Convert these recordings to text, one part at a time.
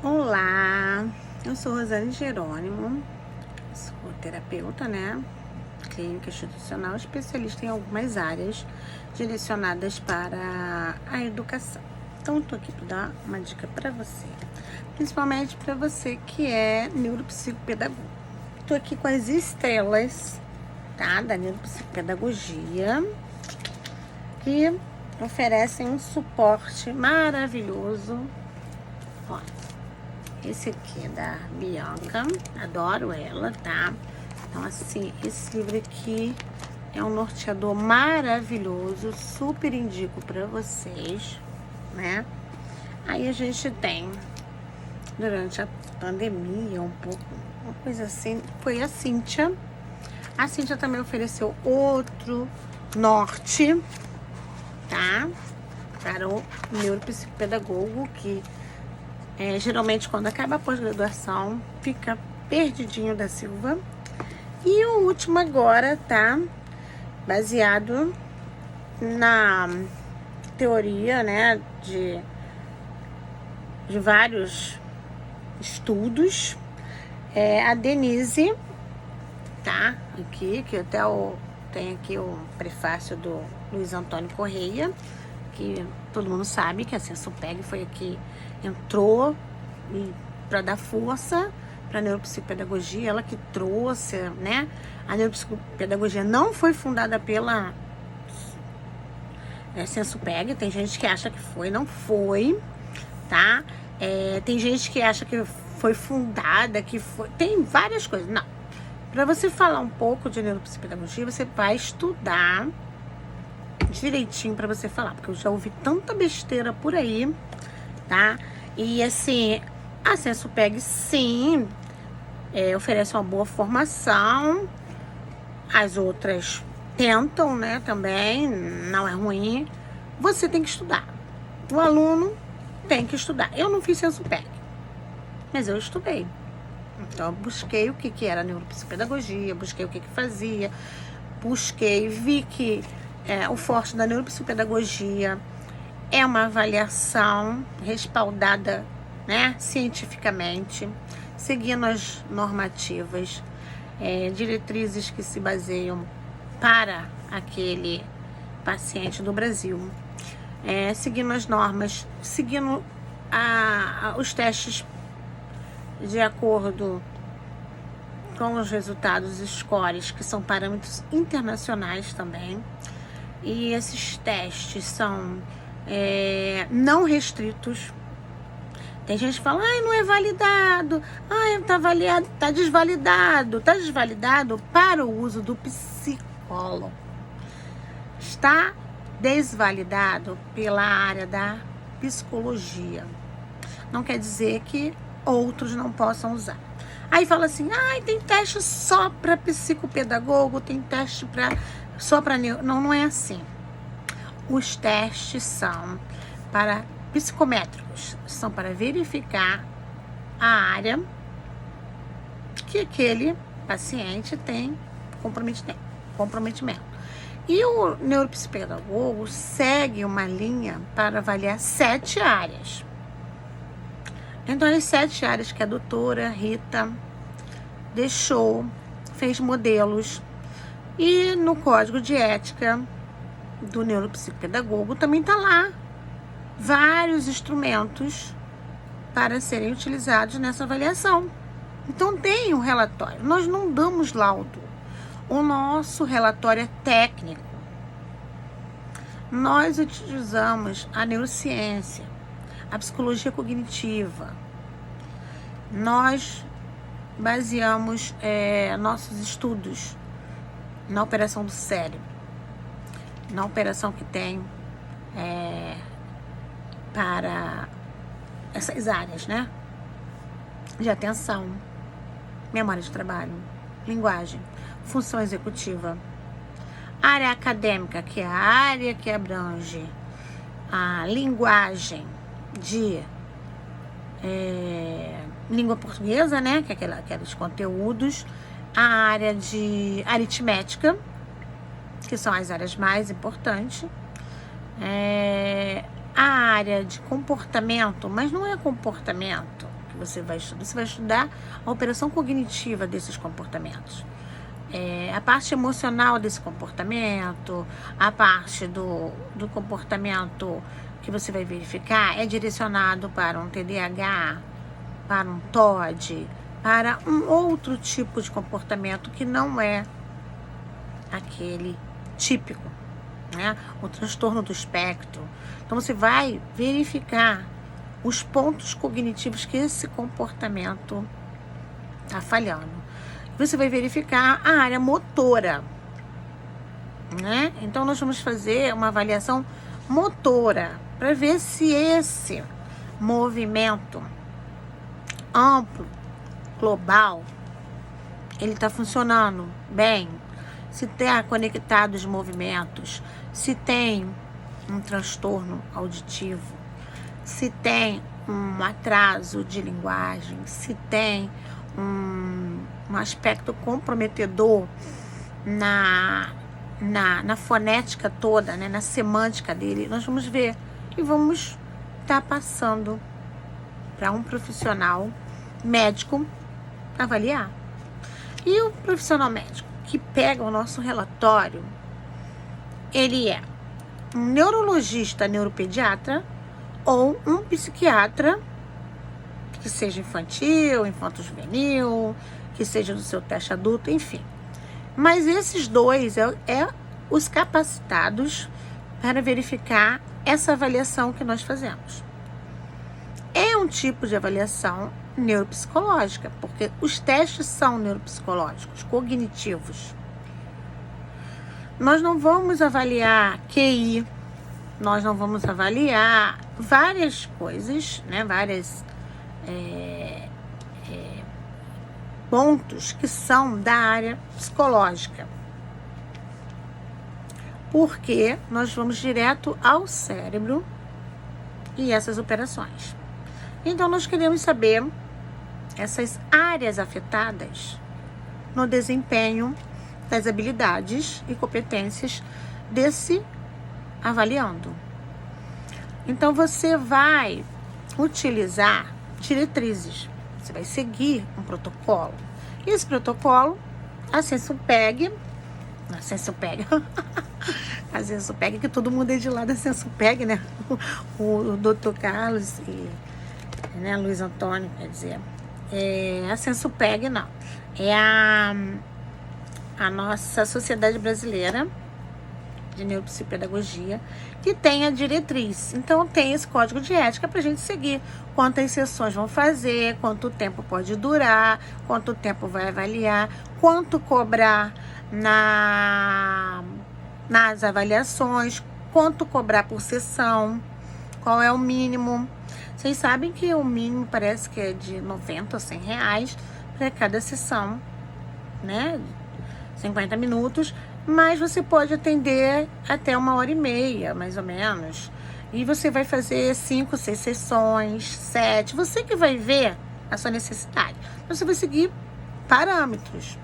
Olá, eu sou Rosane Jerônimo, sou terapeuta, clínica institucional, especialista em algumas áreas direcionadas para a educação. Então, estou aqui para dar uma dica para você, principalmente para você que é neuropsicopedagogo. Estou aqui com as estrelas, da neuropsicopedagogia, que oferecem um suporte maravilhoso. Olha, esse aqui é da Bianca, adoro ela, tá? Então, assim, esse livro aqui é um norteador maravilhoso, super indico pra vocês, né? Aí a gente tem, durante a pandemia, um pouco, uma coisa assim, foi a Cíntia. A Cíntia também ofereceu outro norte, tá? Para o neuropsicopedagogo que geralmente quando acaba a pós-graduação fica perdidinho da Silva. E o último agora tá baseado na teoria, de vários estudos. A Denise, tá? Aqui, que até tem aqui o prefácio do Luiz Antônio Correia, que todo mundo sabe que a Sensopeg foi aqui, entrou para dar força para a neuropsicopedagogia, ela que trouxe, né? A neuropsicopedagogia não foi fundada pela Sensopeg, tem gente que acha que foi, não foi, tá? Tem gente que acha que foi fundada, que foi, tem várias coisas, não. Para você falar um pouco de neuropsicopedagogia, você vai estudar direitinho para você falar, porque eu já ouvi tanta besteira por aí, tá? E assim, a Sensopeg sim oferece uma boa formação, as outras tentam, né, também, não é ruim. Você tem que estudar, o aluno tem que estudar. Eu não fiz Sensopeg, mas eu estudei. Então, eu busquei o que era neuropsicopedagogia, busquei o que fazia, busquei, vi que o forte da neuropsicopedagogia é uma avaliação respaldada, cientificamente, seguindo as normativas, diretrizes que se baseiam para aquele paciente do Brasil, seguindo as normas, seguindo os testes de acordo com os resultados scores, que são parâmetros internacionais também. E esses testes são não restritos. Tem gente que fala, não é validado, tá desvalidado. Tá desvalidado para o uso do psicólogo. Está desvalidado pela área da psicologia. Não quer dizer que outros não possam usar. Aí fala assim, tem teste só para psicopedagogo, tem teste só para neuro. Não é assim. Os testes são para psicométricos, são para verificar a área que aquele paciente tem comprometimento. E o neuropsicopedagogo segue uma linha para avaliar 7 áreas. Então, as 7 áreas que a doutora Rita fez modelos. E no código de ética do neuropsicopedagogo também está lá vários instrumentos para serem utilizados nessa avaliação. Então, tem um relatório. Nós não damos laudo. O nosso relatório é técnico. Nós utilizamos a neurociência, a psicologia cognitiva. Nós baseamos nossos estudos na operação do cérebro, na operação que tem para essas áreas, de atenção, memória de trabalho, linguagem, função executiva, área acadêmica, que é a área que abrange a linguagem de língua portuguesa, que é aqueles conteúdos, a área de aritmética, que são as áreas mais importantes, a área de comportamento, mas não é comportamento que você vai estudar? Você vai estudar a operação cognitiva desses comportamentos. A parte emocional desse comportamento, a parte do comportamento que você vai verificar é direcionado para um TDAH, para um TOD, para um outro tipo de comportamento que não é aquele típico, né? O transtorno do espectro. Então você vai verificar os pontos cognitivos que esse comportamento está falhando. Você vai verificar a área motora, né? Então nós vamos fazer uma avaliação motora para ver se esse movimento amplo, global, ele está funcionando bem, se está conectado os movimentos, se tem um transtorno auditivo, se tem um atraso de linguagem, se tem um aspecto comprometedor na fonética toda, né, na semântica dele. Nós vamos ver e vamos estar passando para um profissional médico avaliar. E o profissional médico que pega o nosso relatório, ele é um neurologista, neuropediatra ou um psiquiatra, que seja infantil, infanto-juvenil, que seja do seu teste adulto, enfim. Mas esses dois é os capacitados para verificar essa avaliação que nós fazemos. É um tipo de avaliação neuropsicológica, porque os testes são neuropsicológicos, cognitivos. Nós não vamos avaliar QI, nós não vamos avaliar várias coisas, né, várias pontos que são da área psicológica. Porque nós vamos direto ao cérebro e essas operações. Então, nós queremos saber essas áreas afetadas no desempenho das habilidades e competências desse avaliando. Então, você vai utilizar diretrizes. Você vai seguir um protocolo. E esse protocolo, a Sensupeg, que todo mundo é de lá da Sensupeg, né? O Dr. Carlos e né, Luiz Antônio, quer dizer, a Sensupeg não. É a nossa Sociedade Brasileira de Neuropsicopedagogia, que tem a diretriz. Então, tem esse código de ética para a gente seguir. Quantas sessões vão fazer, quanto tempo pode durar, quanto tempo vai avaliar, quanto cobrar nas avaliações, quanto cobrar por sessão, qual é o mínimo. Vocês sabem que o mínimo parece que é de 90 a 100 reais para cada sessão, né? 50 minutos, mas você pode atender até 1h30, mais ou menos. E você vai fazer 5, 6 sessões, 7. Você que vai ver a sua necessidade. Você vai seguir parâmetros.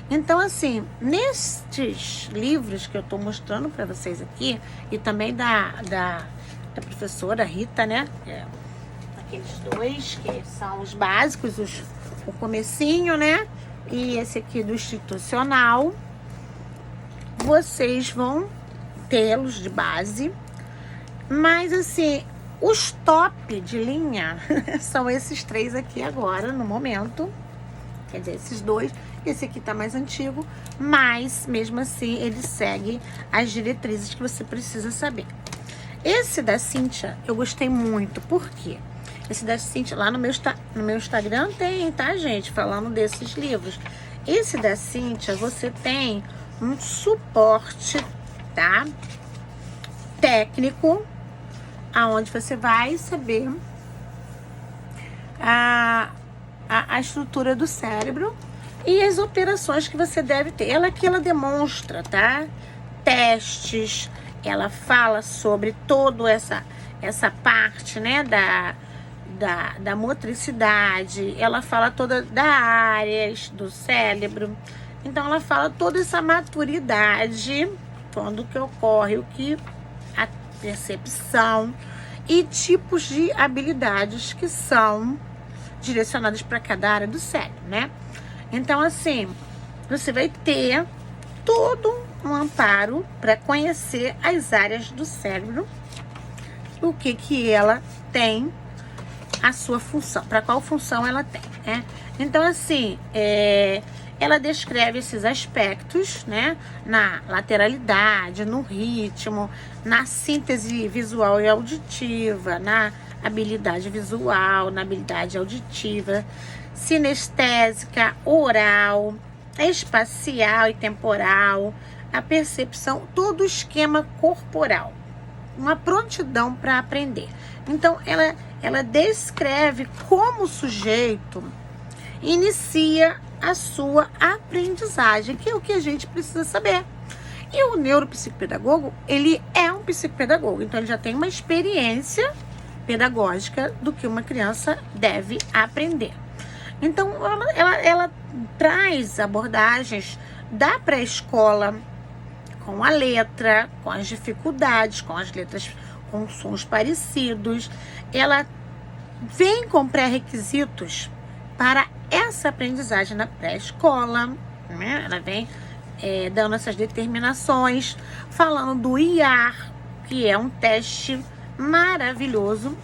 Então, assim, nestes livros que eu estou mostrando para vocês aqui, e também da professora Rita, né? Aqueles dois que são os básicos, o comecinho, né? E esse aqui do institucional. Vocês vão tê-los de base. Mas, assim, os top de linha são esses 3 aqui agora, no momento. Quer dizer, esses 2. Esse aqui tá mais antigo, mas, mesmo assim, ele segue as diretrizes que você precisa saber. Esse da Cíntia, eu gostei muito. Por quê? Esse da Cíntia, lá no meu Instagram tem, tá, gente? Falando desses livros. Esse da Cíntia, você tem um suporte, tá? Técnico, aonde você vai saber a estrutura do cérebro e as operações que você deve ter. Ela demonstra, tá? Testes, ela fala sobre toda essa parte, né, da motricidade, ela fala toda das áreas do cérebro. Então, ela fala toda essa maturidade, quando que ocorre, a percepção e tipos de habilidades que são direcionadas para cada área do cérebro, né? Então, assim, você vai ter todo um amparo para conhecer as áreas do cérebro, o que ela tem, a sua função, para qual função ela tem, né? Então, assim, ela descreve esses aspectos, né? Na lateralidade, no ritmo, na síntese visual e auditiva, na habilidade visual, na habilidade auditiva, sinestésica, oral, espacial e temporal, a percepção, todo o esquema corporal, uma prontidão para aprender. Então, ela descreve como o sujeito inicia a sua aprendizagem, que é o que a gente precisa saber. E o neuropsicopedagogo, ele é um psicopedagogo, então ele já tem uma experiência pedagógica do que uma criança deve aprender. Então, ela traz abordagens da pré-escola com a letra, com as dificuldades, com as letras com sons parecidos. Ela vem com pré-requisitos para essa aprendizagem na pré-escola, né? Ela vem dando essas determinações, falando do IAR, que é um teste maravilhoso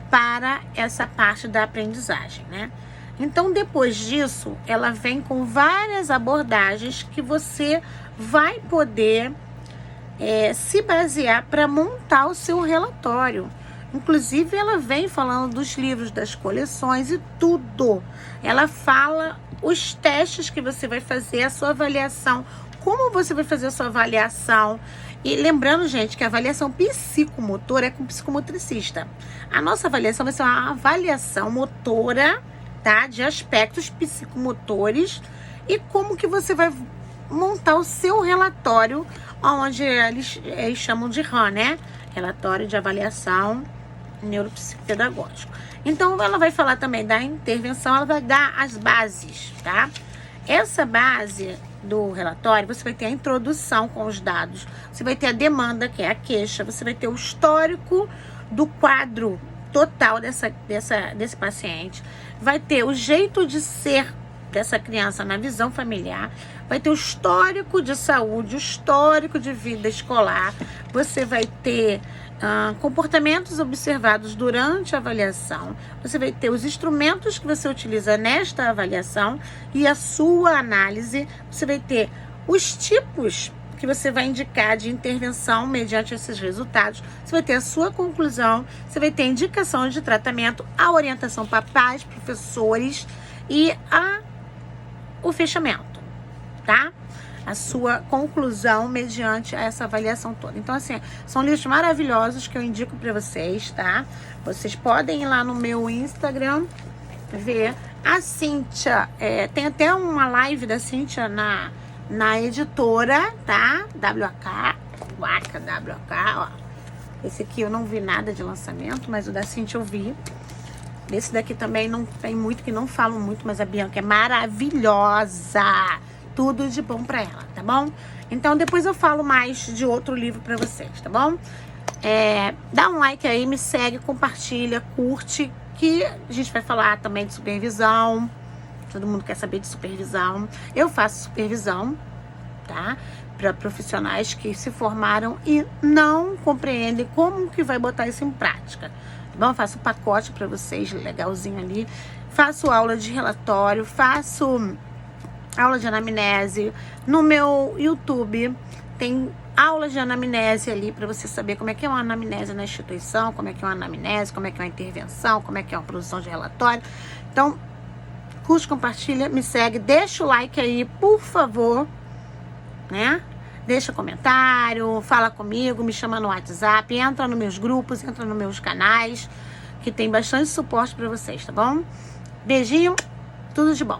para essa parte da aprendizagem, né? Então, depois disso, ela vem com várias abordagens que você vai poder se basear para montar o seu relatório. Inclusive, ela vem falando dos livros, das coleções e tudo. Ela fala os testes que você vai fazer, a sua avaliação, como você vai fazer a sua avaliação. E lembrando, gente, que a avaliação psicomotora é com psicomotricista. A nossa avaliação vai ser uma avaliação motora, tá? De aspectos psicomotores e como que você vai montar o seu relatório, onde eles chamam de RAM, né? Relatório de avaliação neuropsicopedagógico. Então, ela vai falar também da intervenção, ela vai dar as bases, tá? Essa base do relatório, você vai ter a introdução com os dados, você vai ter a demanda, que é a queixa, você vai ter o histórico do quadro total desse paciente, vai ter o jeito de ser dessa criança na visão familiar, vai ter o histórico de saúde, o histórico de vida escolar, você vai ter comportamentos observados durante a avaliação, você vai ter os instrumentos que você utiliza nesta avaliação e a sua análise, você vai ter os tipos que você vai indicar de intervenção mediante esses resultados, você vai ter a sua conclusão, você vai ter a indicação de tratamento, a orientação para pais, professores e o fechamento, tá? A sua conclusão mediante essa avaliação toda. Então, assim, são livros maravilhosos que eu indico para vocês, tá? Vocês podem ir lá no meu Instagram ver. A Cíntia, tem até uma live da Cíntia na editora, tá? WK, ó. Esse aqui eu não vi nada de lançamento, mas o da Cíntia eu vi. Esse daqui também não tem muito, que não falam muito, mas a Bianca é maravilhosa. Tudo de bom pra ela, tá bom? Então, depois eu falo mais de outro livro pra vocês, tá bom? Dá um like aí, me segue, compartilha, curte, que a gente vai falar também de supervisão. Todo mundo quer saber de supervisão. Eu faço supervisão, tá? Para profissionais que se formaram e não compreendem como que vai botar isso em prática. Tá bom? Eu faço pacote para vocês, legalzinho ali. Faço aula de relatório, faço aula de anamnese. No meu YouTube tem aula de anamnese ali para você saber como é que é uma anamnese na instituição, como é que é uma anamnese, como é que é uma intervenção, como é que é uma produção de relatório. Então, curte, compartilha, me segue, deixa o like aí, por favor, né? Deixa comentário, fala comigo, me chama no WhatsApp, entra nos meus grupos, entra nos meus canais, que tem bastante suporte para vocês, tá bom? Beijinho, tudo de bom.